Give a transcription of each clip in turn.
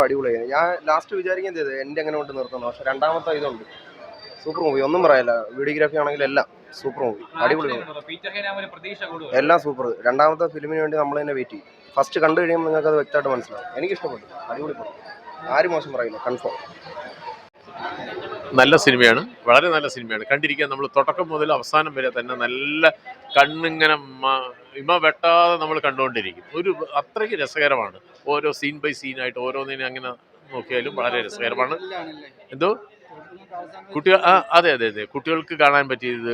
അടിപൊളിയായി. ഞാൻ ലാസ്റ്റ് വിചാരിക്കുകയും ചെയ്തത് എൻ്റെ എങ്ങനെ കൊണ്ട് നിർത്തുന്നു, പക്ഷെ രണ്ടാമത്തെ ഇതുണ്ട്. സൂപ്പർ മൂവി, ഒന്നും പറയാനില്ല. വീഡിയോഗ്രാഫി ആണെങ്കിലും എല്ലാം സൂപ്പർ മൂവി, അടിപൊളി മൂവി, എല്ലാം സൂപ്പർ. രണ്ടാമത്തെ ഫിലിമിന് വേണ്ടി നമ്മൾ തന്നെ വെയിറ്റ് ചെയ്യും. ഫസ്റ്റ് കണ്ടു കഴിയുമ്പോൾ നിങ്ങൾക്ക് അത് വ്യക്തമായിട്ട് മനസ്സിലാവും. എനിക്ക് ഇഷ്ടപ്പെട്ടു, അടിപൊളി പടം, ആരും മോശം പറയില്ല, കൺഫേം. നല്ല സിനിമയാണ്, വളരെ നല്ല സിനിമയാണ്. കണ്ടിരിക്കാൻ നമ്മൾ തുടക്കം മുതൽ അവസാനം വരെ തന്നെ നല്ല കണ്ണിങ്ങനെ ഇമ വെട്ടാതെ നമ്മൾ കണ്ടുകൊണ്ടിരിക്കും. ഒരു അത്രയ്ക്ക് രസകരമാണ്. ഓരോ സീൻ ബൈ സീനായിട്ട് ഓരോന്നിനും അങ്ങനെ നോക്കിയാലും വളരെ രസകരമാണ്. എന്തോ കുട്ടികൾ അതെ അതെ അതെ, കുട്ടികൾക്ക് കാണാൻ പറ്റിയത്,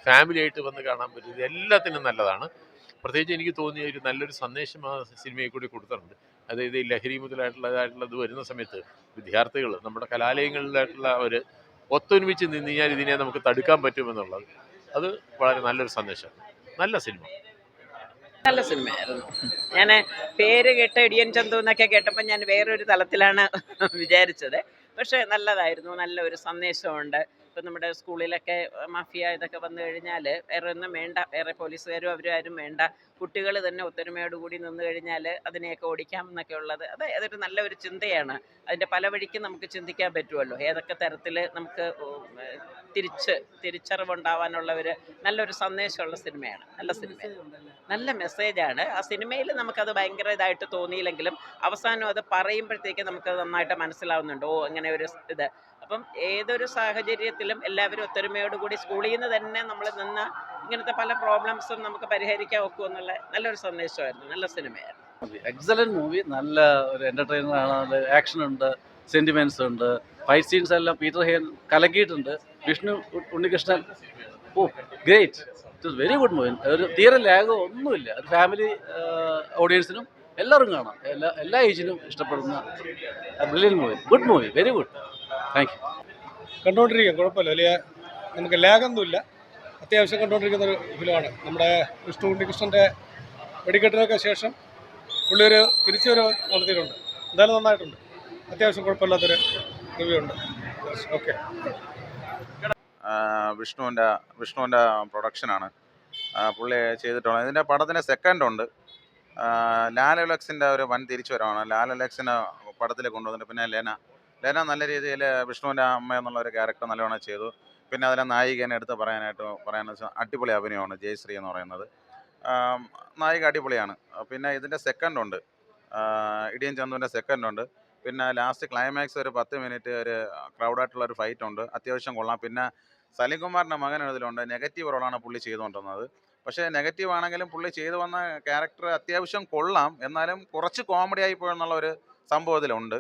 ഫാമിലി ആയിട്ട് വന്ന് കാണാൻ പറ്റിയത്, എല്ലാത്തിനും നല്ലതാണ്. പ്രത്യേകിച്ച് എനിക്ക് തോന്നിയ ഒരു നല്ലൊരു സന്ദേശം ആ സിനിമയിൽ കൂടി കൊടുത്തിട്ടുണ്ട്. അതായത് ഈ ലഹരി മുതലായിട്ടുള്ളത് വരുന്ന സമയത്ത് വിദ്യാർത്ഥികൾ, നമ്മുടെ കലാലയങ്ങളിലായിട്ടുള്ള അവർ ഒത്തൊരുമിച്ച് നിന്ന് കഴിഞ്ഞാൽ ഇതിനെ നമുക്ക് തടുക്കാൻ പറ്റുമെന്നുള്ളത്, അത് വളരെ നല്ലൊരു സന്ദേശമാണ്. നല്ല സിനിമ, നല്ല സിനിമയായിരുന്നു. ഞാൻ പേര് കേട്ട് ഇടിയൻ ചന്തു എന്നൊക്കെ കേട്ടപ്പോൾ ഞാൻ വേറൊരു തലത്തിലാണ് വിചാരിച്ചത്. പക്ഷേ നല്ലതായിരുന്നു, നല്ലൊരു സന്ദേശമുണ്ട്. ഇപ്പം നമ്മുടെ സ്കൂളിലൊക്കെ മാഫിയ ഇതൊക്കെ വന്നു കഴിഞ്ഞാൽ വേറെ ഒന്നും വേണ്ട, വേറെ പോലീസുകാരും അവരും ആരും വേണ്ട, കുട്ടികൾ തന്നെ ഒത്തൊരുമയോടുകൂടി നിന്ന് കഴിഞ്ഞാൽ അതിനെയൊക്കെ ഓടിക്കാം എന്നൊക്കെ ഉള്ളത്, അതൊരു നല്ലൊരു ചിന്തയാണ്. അതിൻ്റെ പല വഴിക്കും നമുക്ക് ചിന്തിക്കാൻ പറ്റുമല്ലോ, ഏതൊക്കെ തരത്തിൽ നമുക്ക് തിരിച്ചറിവുണ്ടാവാനുള്ള ഒരു നല്ലൊരു സന്ദേശമുള്ള സിനിമയാണ്. നല്ല സിനിമയാണ്, നല്ല മെസ്സേജാണ്. ആ സിനിമയിൽ നമുക്കത് ഭയങ്കര ഇതായിട്ട് തോന്നിയില്ലെങ്കിലും അവസാനം അത് പറയുമ്പോഴത്തേക്ക് നമുക്കത് നന്നായിട്ട് മനസ്സിലാവുന്നുണ്ട്. ഓ, അങ്ങനെ ഒരു ഇത്. അപ്പം ഏതൊരു സാഹചര്യത്തിലും എല്ലാവരും ഒത്തൊരുമയോടുകൂടി സ്കൂളിൽ നിന്ന് തന്നെ നമ്മൾ നിന്ന് ഇങ്ങനത്തെ പല പ്രോബ്ലംസും നമുക്ക് പരിഹരിക്കാൻ ഒക്കുമെന്നുള്ള നല്ലൊരു സന്ദേശമായിരുന്നു. നല്ല സിനിമയായിരുന്നു. എക്സലന്റ് മൂവി, നല്ല ഒരു എന്റർടൈനർ ആണ്. ആക്ഷൻ ഉണ്ട്, സെന്റിമെന്റ്സ് ഉണ്ട്, ഫൈറ്റ് സീൻസ് എല്ലാം പീറ്റർ ഹെയ്ൻ കലക്കിയിട്ടുണ്ട്. Vishnu Unnikrishnan, oh great, it very good movie. ഒരു തീരെ ലാഗോ ഒന്നുമില്ല. ഒരു ഫാമിലി ഓഡിയൻസിനും എല്ലാവരും കാണാം, എല്ലാ ഏജിനും ഇഷ്ടപ്പെടുന്ന brilliant movie, good movie, very good. Thank you. കണ്ടുകൊണ്ടിരിക്കാം, കുഴപ്പമില്ല, വലിയ നമുക്ക് ലാഗൊന്നുമില്ല, അത്യാവശ്യം കണ്ടുകൊണ്ടിരിക്കുന്ന ഒരു ഫിലിമാണ്. നമ്മുടെ വിഷ്ണു ഉണ്ണികൃഷ്ണൻ്റെ വെടിക്കെട്ടിനൊക്കെ ശേഷം പുള്ളി ഒരു തിരിച്ചുവരവ് നടത്തിയിട്ടുണ്ട്. എന്തായാലും നന്നായിട്ടുണ്ട്, അത്യാവശ്യം കുഴപ്പമില്ലാത്തൊരു റിവ്യൂ ഉണ്ട്. ഓക്കെ. വിഷ്ണുവിൻ്റെ പ്രൊഡക്ഷനാണ് പുള്ളി ചെയ്തിട്ടുള്ളത്. ഇതിൻ്റെ പടത്തിന് സെക്കൻഡ് ഉണ്ട്. ലാൽ അലക്സിൻ്റെ ഒരു വൻ തിരിച്ചുവരവാണ്. ലാൽ അലക്സിനെ പടത്തിൽ കൊണ്ടുവന്നിട്ട് പിന്നെ ലെന നല്ല രീതിയിൽ വിഷ്ണുവിൻ്റെ അമ്മ എന്നുള്ള ഒരു ക്യാരക്ടർ നല്ലവണ്ണം ചെയ്തു. പിന്നെ അതിലെ നായികനെ എടുത്ത് പറയാന്ന് വെച്ചാൽ അടിപൊളി അഭിനയമാണ് ജയശ്രീ എന്ന് പറയുന്നത്. നായിക അടിപൊളിയാണ്. പിന്നെ ഇതിൻ്റെ സെക്കൻഡ് ഉണ്ട്, ഇടിയൻ ചന്തുവിൻ്റെ സെക്കൻഡ് ഉണ്ട്. പിന്നെ ലാസ്റ്റ് ക്ലൈമാക്സ് ഒരു 10 മിനിറ്റ് ഒരു ക്രൗഡായിട്ടുള്ള ഒരു ഫൈറ്റ് ഉണ്ട്, അത്യാവശ്യം കൊള്ളാം. പിന്നെ സലീം കുമാറിൻ്റെ മകൻ ഇതിലുണ്ട്. നെഗറ്റീവ് റോളാണ് പുള്ളി ചെയ്തുകൊണ്ടിരുന്നത്. പക്ഷേ നെഗറ്റീവ് ആണെങ്കിലും പുള്ളി ചെയ്തു വന്ന ക്യാരക്ടർ അത്യാവശ്യം കൊള്ളാം, എന്നാലും കുറച്ച് കോമഡി ആയിപ്പോയെന്നുള്ള ഒരു സംഭവം ഇതിലുണ്ട്.